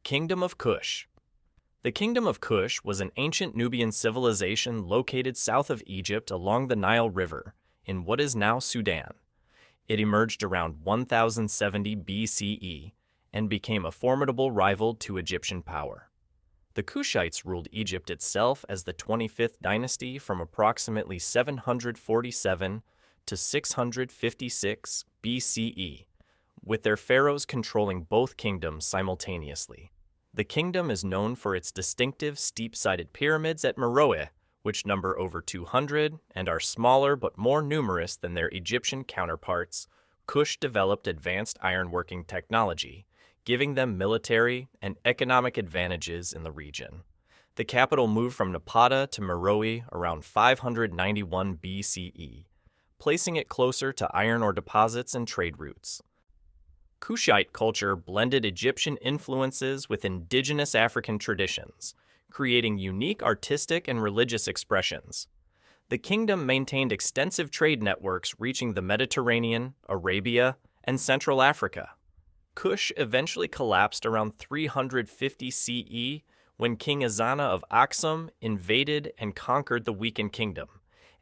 Kingdom of Kush. The Kingdom of Kush was an ancient Nubian civilization located south of Egypt along the Nile River, in what is now Sudan. It emerged around 1070 BCE and became a formidable rival to Egyptian power. The Kushites ruled Egypt itself as the 25th dynasty from approximately 747 to 656 BCE, with their pharaohs controlling both kingdoms simultaneously. The kingdom is known for its distinctive steep-sided pyramids at Meroe, which number over 200 and are smaller but more numerous than their Egyptian counterparts. Kush developed advanced ironworking technology, giving them military and economic advantages in the region. The capital moved from Napata to Meroe around 591 BCE, placing it closer to iron ore deposits and trade routes. Kushite culture blended Egyptian influences with indigenous African traditions, creating unique artistic and religious expressions. The kingdom maintained extensive trade networks reaching the Mediterranean, Arabia, and Central Africa. Kush eventually collapsed around 350 CE when King Ezana of Aksum invaded and conquered the weakened kingdom,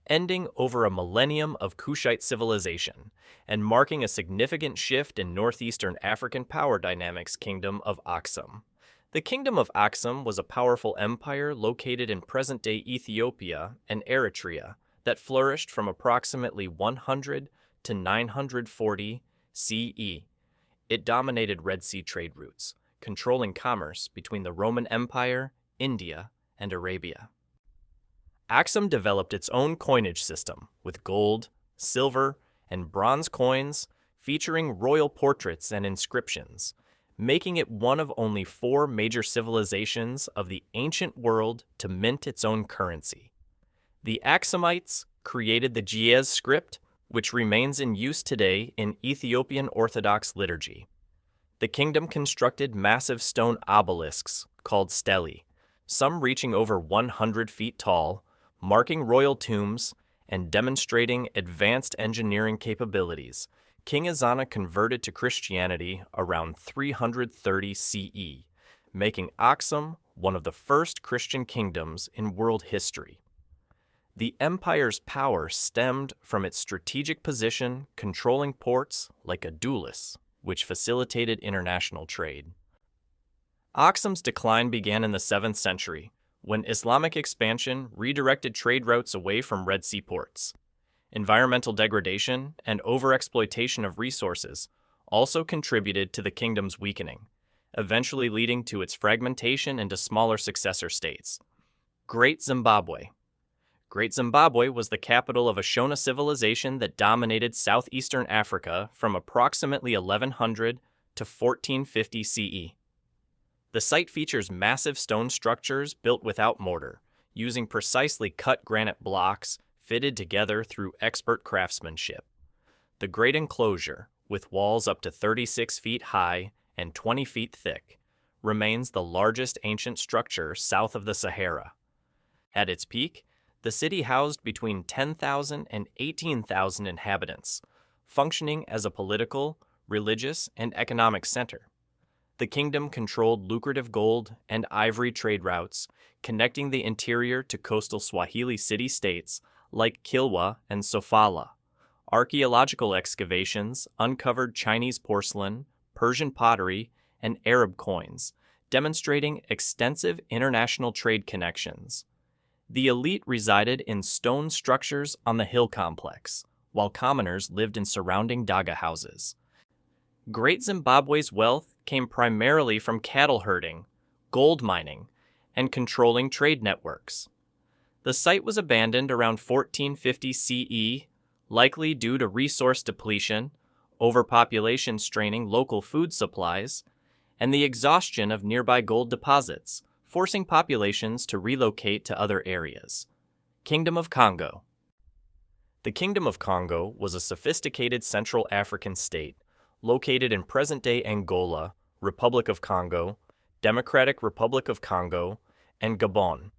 ending over a millennium of Kushite civilization and marking a significant shift in northeastern African power dynamics. Kingdom of Aksum. The Kingdom of Aksum was a powerful empire located in present-day Ethiopia and Eritrea that flourished from approximately 100 to 940 CE. It dominated Red Sea trade routes, controlling commerce between the Roman Empire, India, and Arabia. Aksum developed its own coinage system with gold, silver, and bronze coins featuring royal portraits and inscriptions, making it one of only 4 major civilizations of the ancient world to mint its own currency. The Aksumites created the Ge'ez script, which remains in use today in Ethiopian Orthodox liturgy. The kingdom constructed massive stone obelisks called stelae, some reaching over 100 feet tall, marking royal tombs and demonstrating advanced engineering capabilities. King Ezana converted to Christianity around 330 CE, making Aksum one of the first Christian kingdoms in world history. The empire's power stemmed from its strategic position controlling ports like Adulis, which facilitated international trade. Aksum's decline began in the 7th century, when Islamic expansion redirected trade routes away from Red Sea ports. Environmental degradation and overexploitation of resources also contributed to the kingdom's weakening, eventually leading to its fragmentation into smaller successor states. Great Zimbabwe. Great Zimbabwe was the capital of a Shona civilization that dominated southeastern Africa from approximately 1100 to 1450 CE. The site features massive stone structures built without mortar, using precisely cut granite blocks fitted together through expert craftsmanship. The great enclosure, with walls up to 36 feet high and 20 feet thick, remains the largest ancient structure south of the Sahara. At its peak, the city housed between 10,000 and 18,000 inhabitants, functioning as a political, religious, and economic center. The kingdom controlled lucrative gold and ivory trade routes, connecting the interior to coastal Swahili city-states like Kilwa and Sofala. Archaeological excavations uncovered Chinese porcelain, Persian pottery, and Arab coins, demonstrating extensive international trade connections. The elite resided in stone structures on the hill complex, while commoners lived in surrounding daga houses. Great Zimbabwe's wealth came primarily from cattle herding, gold mining, and controlling trade networks. The site was abandoned around 1450 CE, likely due to resource depletion, overpopulation straining local food supplies, and the exhaustion of nearby gold deposits, forcing populations to relocate to other areas. Kingdom of Kongo. The Kingdom of Kongo was a sophisticated Central African state located in present-day Angola, Republic of Congo, Democratic Republic of Congo, and Gabon,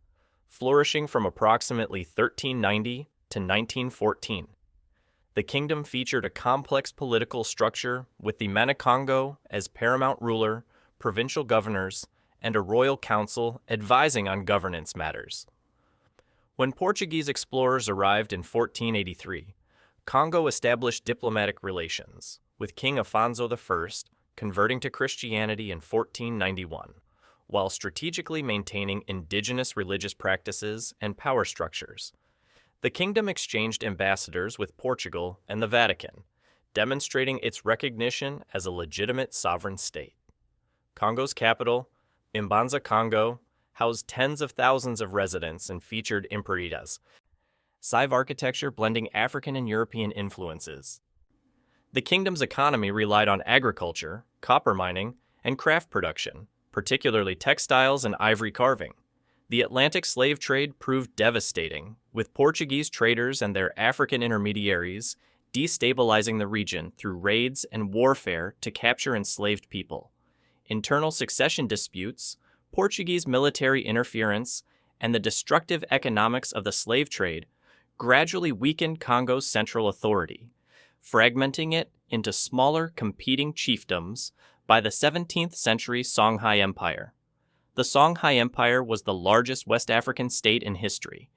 flourishing from approximately 1390 to 1914. The kingdom featured a complex political structure with the Manikongo as paramount ruler, provincial governors, and a royal council advising on governance matters. When Portuguese explorers arrived in 1483, Congo established diplomatic relations, with King Afonso I converting to Christianity in 1491, while strategically maintaining indigenous religious practices and power structures. The kingdom exchanged ambassadors with Portugal and the Vatican, demonstrating its recognition as a legitimate sovereign state. Congo's capital, Mbanza Congo, housed tens of thousands of residents and featured imperitas, Saive architecture blending African and European influences. The kingdom's economy relied on agriculture, copper mining, and craft production, particularly textiles and ivory carving. The Atlantic slave trade proved devastating, with Portuguese traders and their African intermediaries destabilizing the region through raids and warfare to capture enslaved people. Internal succession disputes, Portuguese military interference, and the destructive economics of the slave trade gradually weakened Congo's central authority, fragmenting it into smaller competing chiefdoms by the 17th century Songhai Empire. The Songhai Empire was the largest West African state in history,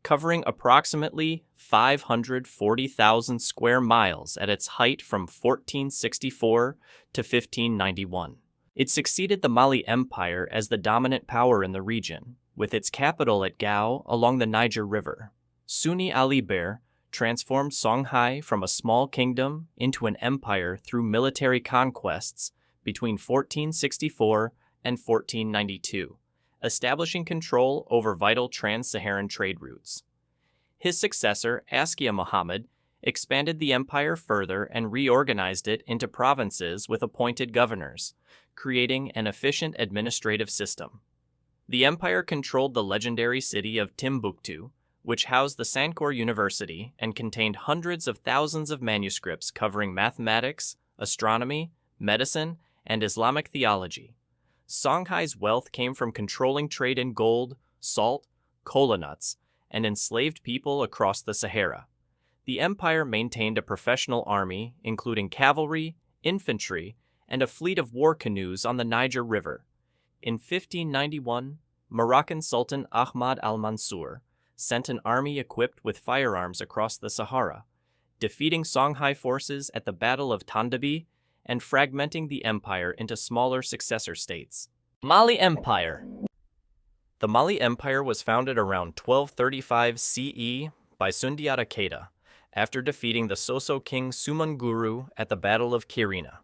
covering approximately 540,000 square miles at its height from 1464 to 1591. It succeeded the Mali Empire as the dominant power in the region, with its capital at Gao along the Niger River. Sunni Ali Ber transformed Songhai from a small kingdom into an empire through military conquests between 1464 and 1492, establishing control over vital trans-Saharan trade routes. His successor, Askia Muhammad, expanded the empire further and reorganized it into provinces with appointed governors, creating an efficient administrative system. The empire controlled the legendary city of Timbuktu, which housed the Sankore University and contained hundreds of thousands of manuscripts covering mathematics, astronomy, medicine, and Islamic theology. Songhai's wealth came from controlling trade in gold, salt, cola nuts, and enslaved people across the Sahara. The empire maintained a professional army, including cavalry, infantry, and a fleet of war canoes on the Niger River. In 1591, Moroccan Sultan Ahmad al-Mansur sent an army equipped with firearms across the Sahara, defeating Songhai forces at the Battle of Tandabi and fragmenting the empire into smaller successor states. Mali Empire. The Mali Empire was founded around 1235 CE by Sundiata Keita, after defeating the Soso king Sumanguru at the Battle of Kirina.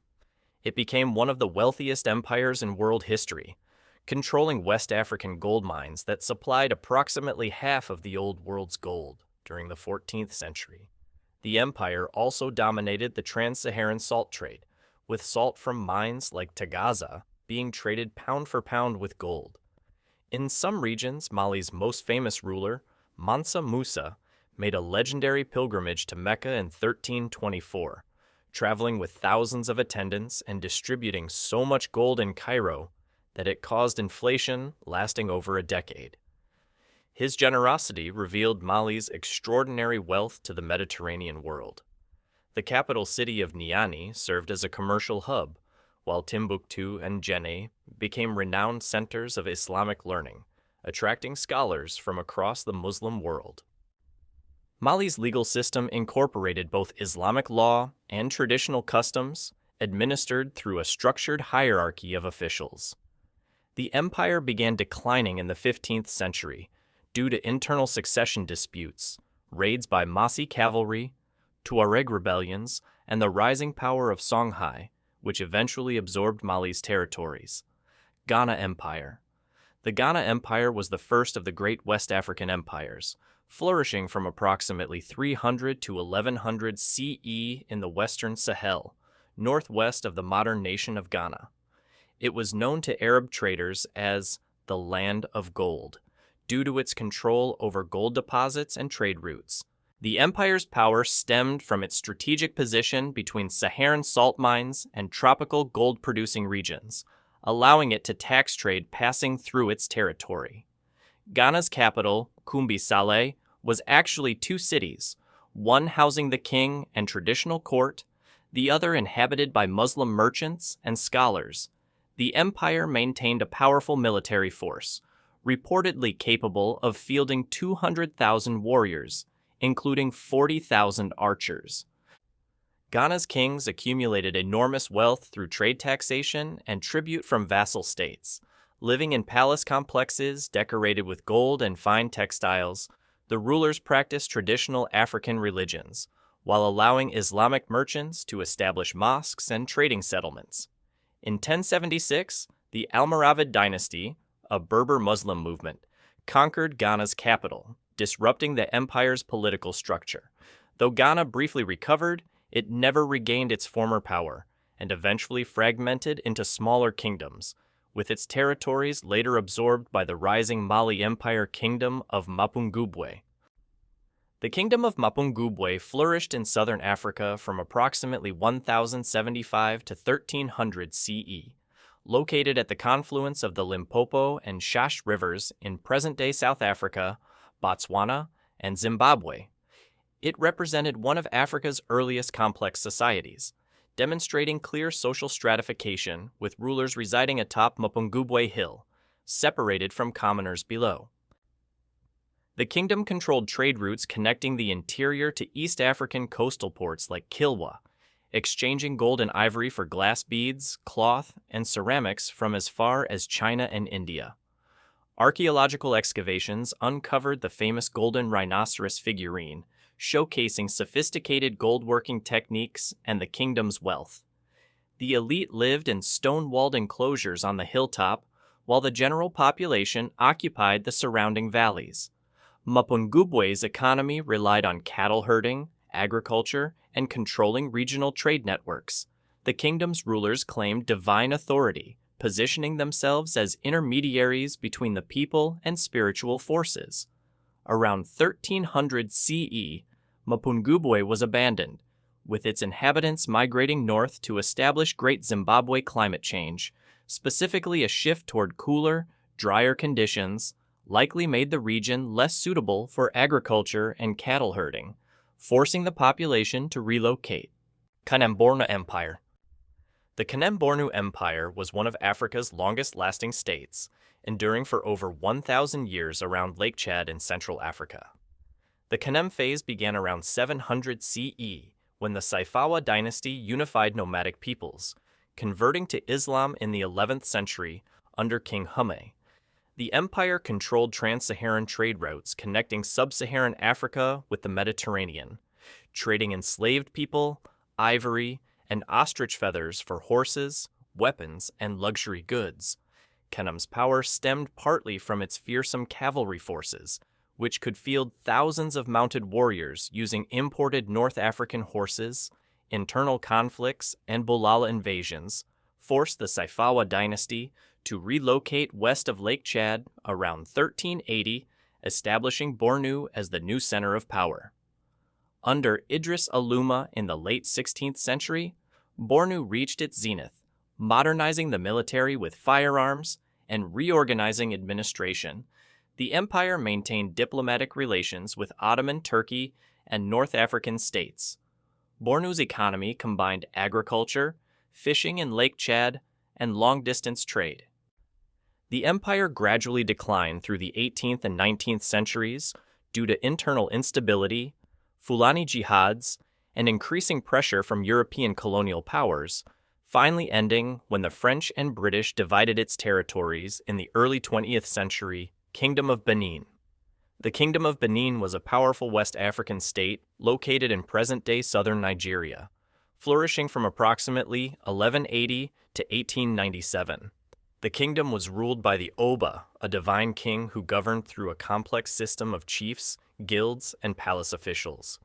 It became one of the wealthiest empires in world history, controlling West African gold mines that supplied approximately half of the old world's gold during the 14th century. The empire also dominated the trans-Saharan salt trade, with salt from mines like Tagaza being traded pound for pound with gold. In some regions, Mali's most famous ruler, Mansa Musa, made a legendary pilgrimage to Mecca in 1324, traveling with thousands of attendants and distributing so much gold in Cairo that it caused inflation lasting over a decade. His generosity revealed Mali's extraordinary wealth to the Mediterranean world. The capital city of Niani served as a commercial hub, while Timbuktu and Djenné became renowned centers of Islamic learning, attracting scholars from across the Muslim world. Mali's legal system incorporated both Islamic law and traditional customs, administered through a structured hierarchy of officials. The empire began declining in the 15th century due to internal succession disputes, raids by Masi cavalry, Tuareg rebellions, and the rising power of Songhai, which eventually absorbed Mali's territories. Ghana Empire. The Ghana Empire was the first of the great West African empires, flourishing from approximately 300 to 1100 CE in the western Sahel, northwest of the modern nation of Ghana. It was known to Arab traders as the Land of Gold, due to its control over gold deposits and trade routes. The empire's power stemmed from its strategic position between Saharan salt mines and tropical gold-producing regions, allowing it to tax trade passing through its territory. Ghana's capital, Kumbi-Saleh, was actually two cities, one housing the king and traditional court, the other inhabited by Muslim merchants and scholars. The empire maintained a powerful military force, reportedly capable of fielding 200,000 warriors, including 40,000 archers. Ghana's kings accumulated enormous wealth through trade taxation and tribute from vassal states. Living in palace complexes decorated with gold and fine textiles, the rulers practiced traditional African religions, while allowing Islamic merchants to establish mosques and trading settlements. In 1076, the Almoravid dynasty, a Berber Muslim movement, conquered Ghana's capital, disrupting the empire's political structure. Though Ghana briefly recovered, it never regained its former power, and eventually fragmented into smaller kingdoms, with its territories later absorbed by the rising Mali Empire Kingdom of Mapungubwe. The Kingdom of Mapungubwe flourished in southern Africa from approximately 1075 to 1300 CE, located at the confluence of the Limpopo and Shash rivers in present-day South Africa, Botswana, and Zimbabwe. It represented one of Africa's earliest complex societies, demonstrating clear social stratification with rulers residing atop Mapungubwe Hill, separated from commoners below. The kingdom controlled trade routes connecting the interior to East African coastal ports like Kilwa, exchanging gold and ivory for glass beads, cloth, and ceramics from as far as China and India. Archaeological excavations uncovered the famous golden rhinoceros figurine, showcasing sophisticated gold-working techniques and the kingdom's wealth. The elite lived in stone-walled enclosures on the hilltop, while the general population occupied the surrounding valleys. Mapungubwe's economy relied on cattle herding, agriculture, and controlling regional trade networks. The kingdom's rulers claimed divine authority, positioning themselves as intermediaries between the people and spiritual forces. Around 1300 CE, Mapungubwe was abandoned, with its inhabitants migrating north to establish Great Zimbabwe climate change, specifically a shift toward cooler, drier conditions, likely made the region less suitable for agriculture and cattle herding, forcing the population to relocate. Kanem-Bornu Empire. The Kanem-Bornu Empire was one of Africa's longest-lasting states, enduring for over 1,000 years around Lake Chad in Central Africa. The Kanem phase began around 700 CE, when the Saifawa dynasty unified nomadic peoples, converting to Islam in the 11th century under King Hume. The empire controlled trans-Saharan trade routes connecting sub-Saharan Africa with the Mediterranean, trading enslaved people, ivory, and ostrich feathers for horses, weapons, and luxury goods. Kanem's power stemmed partly from its fearsome cavalry forces, which could field thousands of mounted warriors using imported North African horses. Internal conflicts and Bulala invasions forced the Saifawa dynasty to relocate west of Lake Chad around 1380, establishing Bornu as the new center of power. Under Idris Aluma in the late 16th century, Bornu reached its zenith, modernizing the military with firearms and reorganizing administration. The empire maintained diplomatic relations with Ottoman Turkey and North African states. Bornu's economy combined agriculture, fishing in Lake Chad, and long-distance trade. The empire gradually declined through the 18th and 19th centuries due to internal instability, Fulani jihads, and increasing pressure from European colonial powers, finally ending when the French and British divided its territories in the early 20th century Kingdom of Benin. The Kingdom of Benin was a powerful West African state located in present-day southern Nigeria, flourishing from approximately 1180 to 1897. The kingdom was ruled by the Oba, a divine king who governed through a complex system of chiefs, guilds, and palace officials.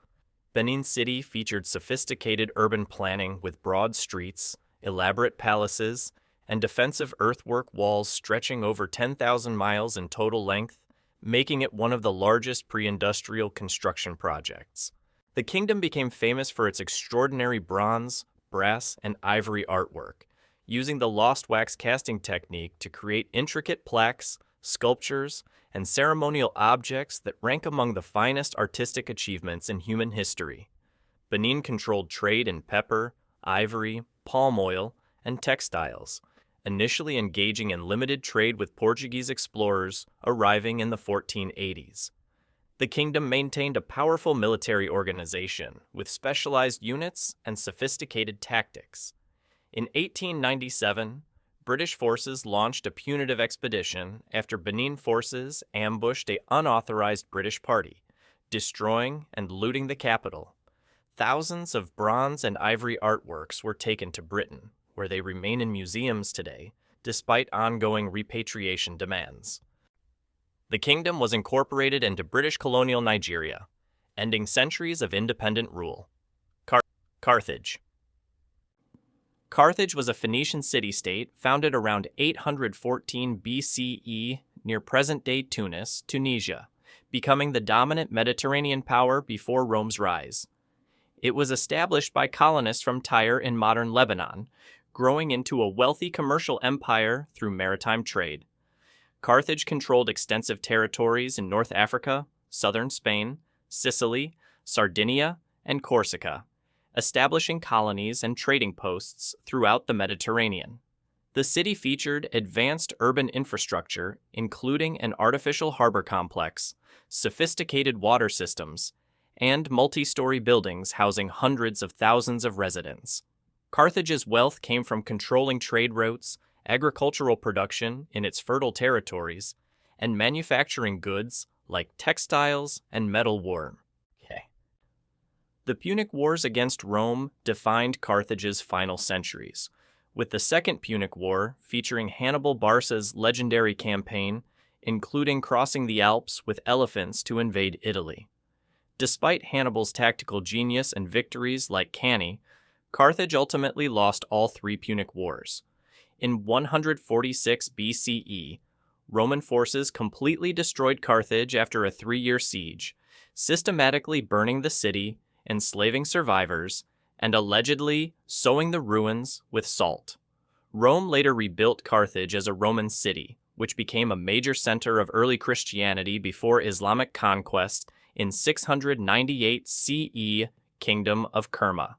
Benin City featured sophisticated urban planning with broad streets, elaborate palaces, and defensive earthwork walls stretching over 10,000 miles in total length, making it one of the largest pre-industrial construction projects. The kingdom became famous for its extraordinary bronze, brass, and ivory artwork, using the lost wax casting technique to create intricate plaques, sculptures, and ceremonial objects that rank among the finest artistic achievements in human history. Benin controlled trade in pepper, ivory, palm oil, and textiles, initially engaging in limited trade with Portuguese explorers arriving in the 1480s. The kingdom maintained a powerful military organization with specialized units and sophisticated tactics. In 1897, British forces launched a punitive expedition after Benin forces ambushed an unauthorized British party, destroying and looting the capital. Thousands of bronze and ivory artworks were taken to Britain, where they remain in museums today, despite ongoing repatriation demands. The kingdom was incorporated into British colonial Nigeria, ending centuries of independent rule. Carthage. Carthage was a Phoenician city-state founded around 814 BCE near present-day Tunis, Tunisia, becoming the dominant Mediterranean power before Rome's rise. It was established by colonists from Tyre in modern Lebanon, growing into a wealthy commercial empire through maritime trade. Carthage controlled extensive territories in North Africa, southern Spain, Sicily, Sardinia, and Corsica, establishing colonies and trading posts throughout the Mediterranean. The city featured advanced urban infrastructure, including an artificial harbor complex, sophisticated water systems, and multi-story buildings housing hundreds of thousands of residents. Carthage's wealth came from controlling trade routes, agricultural production in its fertile territories, and manufacturing goods like textiles and metalwork. The Punic Wars against Rome defined Carthage's final centuries, with the Second Punic War featuring Hannibal Barca's legendary campaign, including crossing the Alps with elephants to invade Italy. Despite Hannibal's tactical genius and victories like Cannae, Carthage ultimately lost all three Punic Wars. In 146 BCE, Roman forces completely destroyed Carthage after a 3-year siege, systematically burning the city, enslaving survivors, and allegedly sowing the ruins with salt. Rome later rebuilt Carthage as a Roman city, which became a major center of early Christianity before Islamic conquest in 698 CE, Kingdom of Kerma.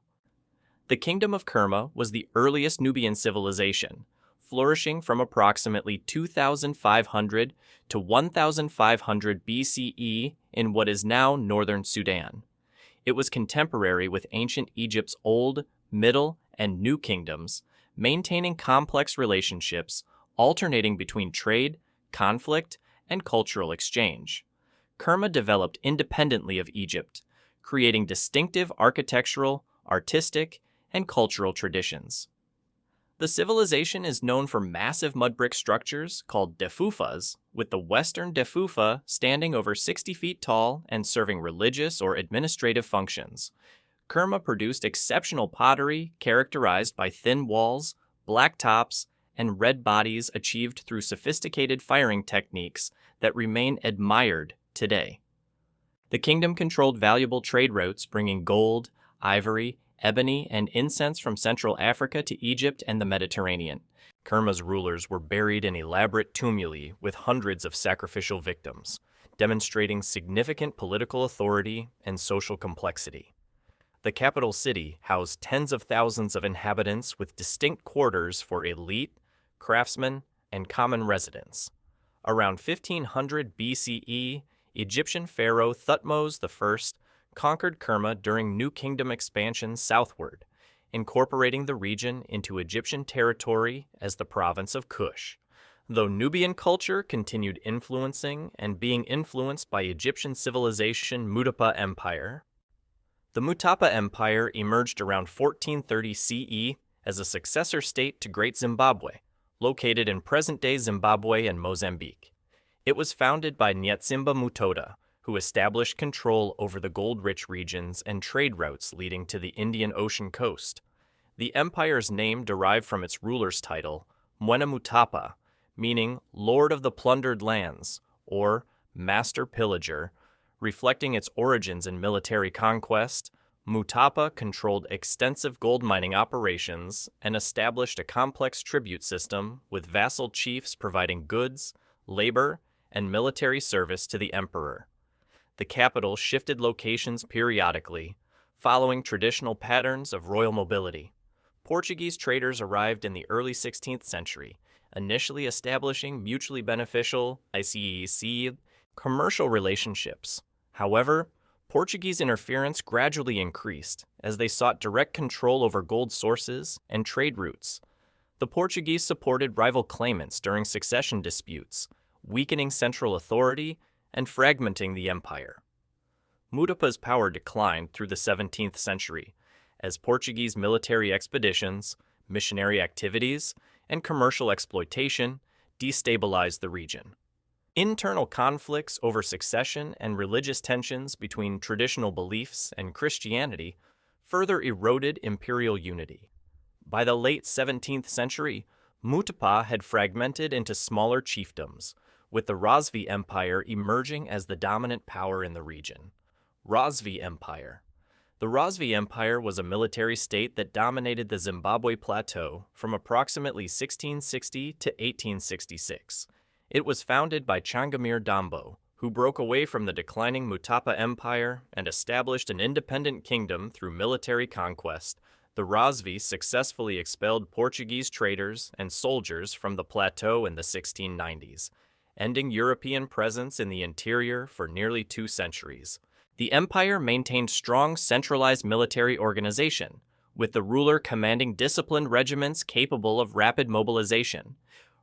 The Kingdom of Kerma was the earliest Nubian civilization, flourishing from approximately 2500 to 1500 BCE in what is now northern Sudan. It was contemporary with ancient Egypt's Old, Middle, and New Kingdoms, maintaining complex relationships, alternating between trade, conflict, and cultural exchange. Kerma developed independently of Egypt, creating distinctive architectural, artistic, and cultural traditions. The civilization is known for massive mud brick structures called defufas, with the western defufa standing over 60 feet tall and serving religious or administrative functions. Kerma produced exceptional pottery characterized by thin walls, black tops, and red bodies achieved through sophisticated firing techniques that remain admired today. The kingdom controlled valuable trade routes bringing gold, ivory, ebony, and incense from Central Africa to Egypt and the Mediterranean. Kerma's rulers were buried in elaborate tumuli with hundreds of sacrificial victims, demonstrating significant political authority and social complexity. The capital city housed tens of thousands of inhabitants with distinct quarters for elite, craftsmen, and common residents. Around 1500 BCE, Egyptian pharaoh Thutmose I conquered Kerma during New Kingdom expansion southward, incorporating the region into Egyptian territory as the province of Kush. Though Nubian culture continued influencing and being influenced by Egyptian civilization Mutapa Empire, the Mutapa Empire emerged around 1430 CE as a successor state to Great Zimbabwe, located in present-day Zimbabwe and Mozambique. It was founded by Nyatsimba Mutoda, who established control over the gold-rich regions and trade routes leading to the Indian Ocean coast. The empire's name derived from its ruler's title, Mwene Mutapa, meaning Lord of the Plundered Lands, or Master Pillager. Reflecting its origins in military conquest, Mutapa controlled extensive gold mining operations and established a complex tribute system with vassal chiefs providing goods, labor, and military service to the emperor. The capital shifted locations periodically, following traditional patterns of royal mobility. Portuguese traders arrived in the early 16th century, initially establishing mutually beneficial ICEC commercial relationships. However, Portuguese interference gradually increased as they sought direct control over gold sources and trade routes. The Portuguese supported rival claimants during succession disputes, weakening central authority and fragmenting the empire. Mutapa's power declined through the 17th century as Portuguese military expeditions, missionary activities, and commercial exploitation destabilized the region. Internal conflicts over succession and religious tensions between traditional beliefs and Christianity further eroded imperial unity. By the late 17th century, Mutapa had fragmented into smaller chiefdoms, with the Rozvi Empire emerging as the dominant power in the region. Rozvi Empire. The Rozvi Empire was a military state that dominated the Zimbabwe plateau from approximately 1660 to 1866. It was founded by Changamire Dambo, who broke away from the declining Mutapa Empire and established an independent kingdom through military conquest. The Rozvi successfully expelled Portuguese traders and soldiers from the plateau in the 1690s, ending European presence in the interior for nearly 2 centuries. The empire maintained strong centralized military organization, with the ruler commanding disciplined regiments capable of rapid mobilization.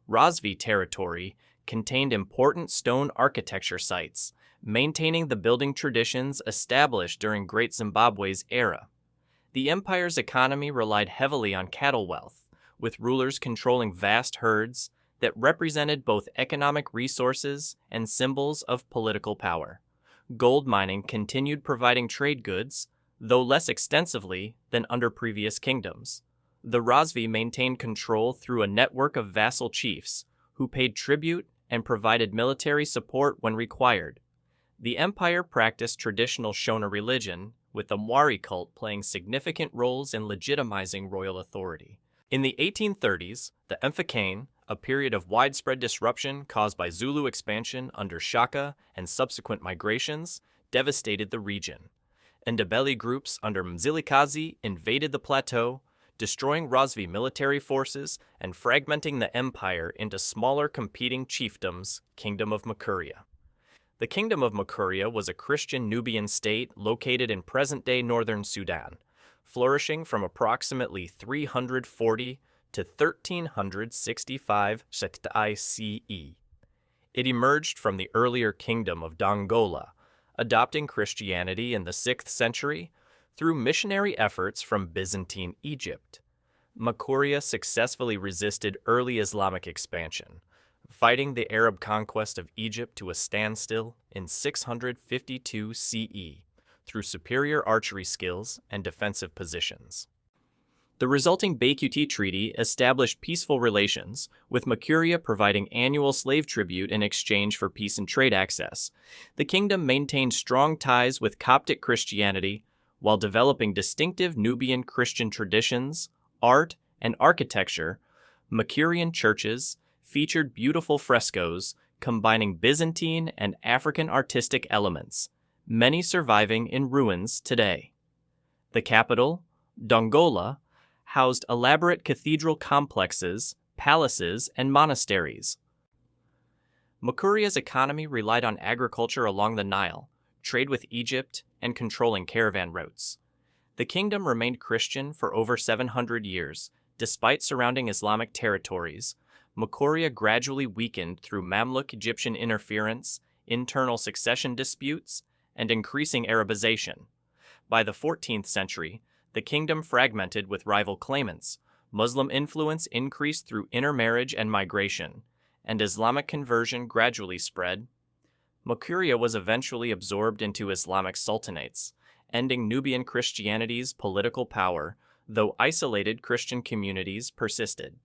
Rozvi territory contained important stone architecture sites, maintaining the building traditions established during Great Zimbabwe's era. The empire's economy relied heavily on cattle wealth, with rulers controlling vast herds that represented both economic resources and symbols of political power. Gold mining continued providing trade goods, though less extensively than under previous kingdoms. The Rozvi maintained control through a network of vassal chiefs who paid tribute and provided military support when required. The empire practiced traditional Shona religion, with the Mwari cult playing significant roles in legitimizing royal authority. In the 1830s, the Mfecane, a period of widespread disruption caused by Zulu expansion under Shaka and subsequent migrations, devastated the region. Ndebele groups under Mzilikazi invaded the plateau, destroying Rozvi military forces and fragmenting the empire into smaller competing chiefdoms, Kingdom of Makuria. The Kingdom of Makuria was a Christian Nubian state located in present-day northern Sudan, flourishing from approximately 340 to 1365 CE. It emerged from the earlier Kingdom of Dongola, adopting Christianity in the 6th century through missionary efforts from Byzantine Egypt. Makuria successfully resisted early Islamic expansion, fighting the Arab conquest of Egypt to a standstill in 652 CE through superior archery skills and defensive positions. The resulting Baykuti Treaty established peaceful relations, with Makuria providing annual slave tribute in exchange for peace and trade access. The kingdom maintained strong ties with Coptic Christianity while developing distinctive Nubian Christian traditions, art, and architecture. Makurian churches featured beautiful frescoes combining Byzantine and African artistic elements, many surviving in ruins today. The capital, Dongola, housed elaborate cathedral complexes, palaces, and monasteries. Makuria's economy relied on agriculture along the Nile, trade with Egypt, and controlling caravan routes. The kingdom remained Christian for over 700 years, despite surrounding Islamic territories. Makuria gradually weakened through Mamluk Egyptian interference, internal succession disputes, and increasing Arabization. By the 14th century, the kingdom fragmented with rival claimants. Muslim influence increased through intermarriage and migration, and Islamic conversion gradually spread. Makuria was eventually absorbed into Islamic sultanates, ending Nubian Christianity's political power, though isolated Christian communities persisted.